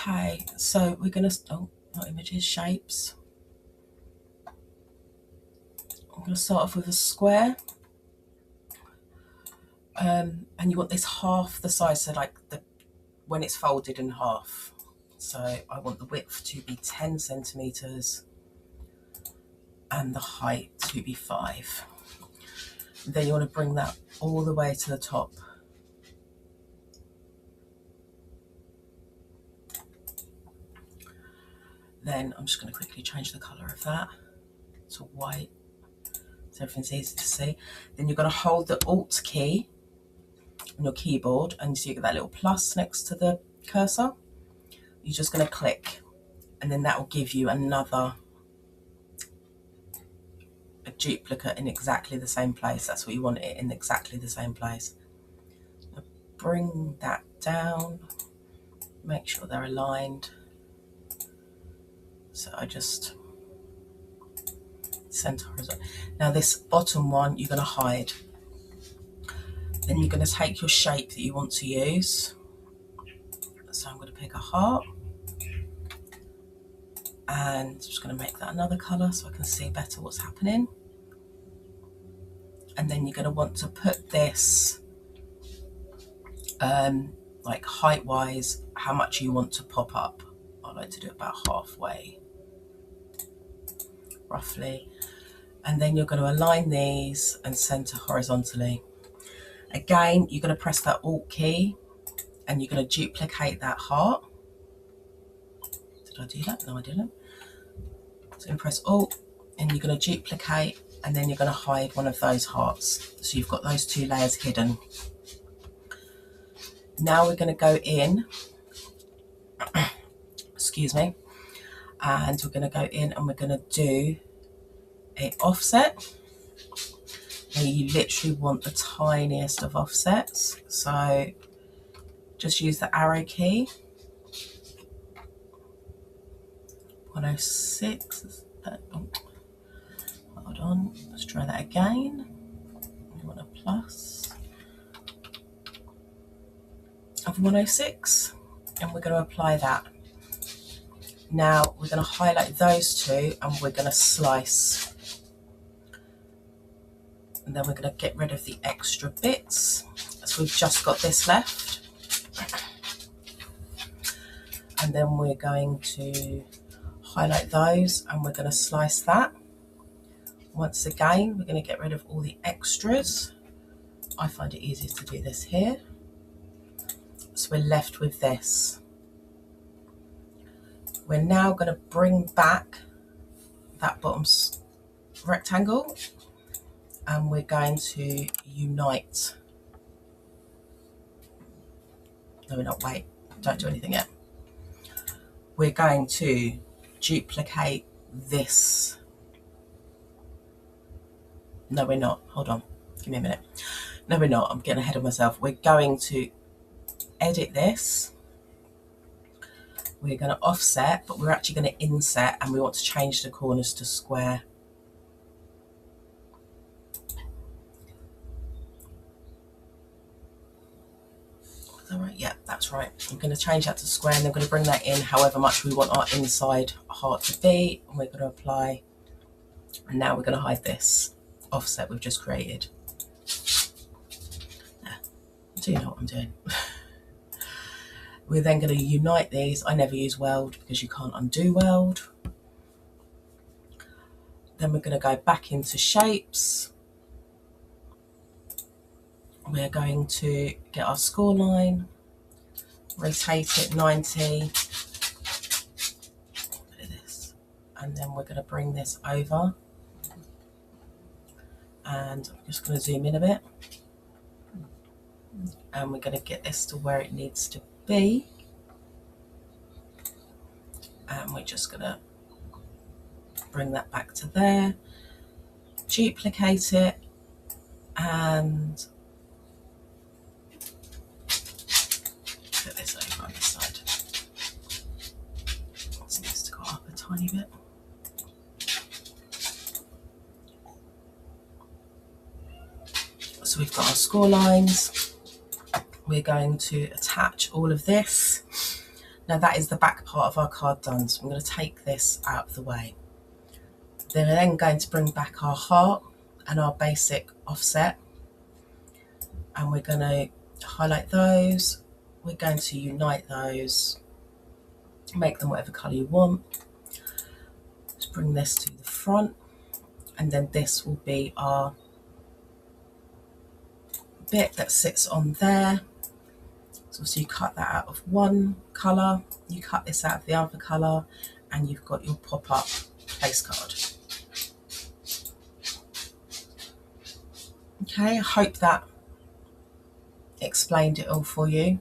Okay, so we're going to, oh, not images, shapes. I'm going to start off with a square. And you want this half the size, so like when it's folded in half. So I want the width to be 10 centimeters and the height to be 5. Then you want to bring that all the way to the top. Then I'm just going to quickly change the colour of that to white so everything's easy to see. Then you're going to hold the Alt key on your keyboard, and so you get that little plus next to the cursor. You're just going to click, and then that will give you a duplicate in exactly the same place. That's what you want, it in exactly the same place. Now bring that down, make sure they're aligned. So I just center horizontal. Now this bottom one you're going to hide. Then you're going to take your shape that you want to use. So I'm going to pick a heart, and I'm just going to make that another colour so I can see better what's happening. And then you're going to want to put this like height wise, how much you want to pop up. I like to do about halfway roughly. And then you're going to align these and center horizontally. Again, you're going to press that Alt key and you're going to duplicate that heart. Did I do that? No, I didn't. So you press Alt and you're going to duplicate, and then you're going to hide one of those hearts. So you've got those 2 layers hidden. Now we're going to go in, excuse me, and we're going to go in and we're going to do a offset. Now you literally want the tiniest of offsets, so just use the arrow key. 106, hold on, let's try that again. You want a plus of 106, and we're going to apply that. Now we're going to highlight those 2 and we're going to slice. And then we're going to get rid of the extra bits. So we've just got this left. And then we're going to highlight those and we're going to slice that. Once again, we're going to get rid of all the extras. I find it easiest to do this here. So we're left with this. We're now going to bring back that bottom rectangle, and we're going to unite. No, we're not. Wait, don't do anything yet. We're going to duplicate this. No, we're not. Hold on. Give me a minute. No, we're not. I'm getting ahead of myself. We're going to edit this. We're going to offset, but we're actually going to inset, and we want to change the corners to square. Is that right? Yeah, that's right. I'm going to change that to square, and then we're going to bring that in however much we want our inside heart to be, and we're going to apply. And now we're going to hide this offset we've just created. Yeah, do you know what I'm doing? We're then going to unite these. I never use weld because you can't undo weld. Then we're going to go back into shapes. We're going to get our score line, rotate it 90. Look at this. And then we're going to bring this over. And I'm just going to zoom in a bit. And we're going to get this to where it needs to be. And we're just going to bring that back to there, duplicate it, and put this over on this side. This needs to go up a tiny bit. So we've got our score lines. We're going to attach all of this. Now that is the back part of our card done, so I'm going to take this out of the way. Then we're then going to bring back our heart and our basic offset, and we're going to highlight those. We're going to unite those, make them whatever colour you want. Just bring this to the front, and then this will be our bit that sits on there. So you cut that out of one colour, you cut this out of the other colour, and you've got your pop-up place card. Okay, I hope that explained it all for you.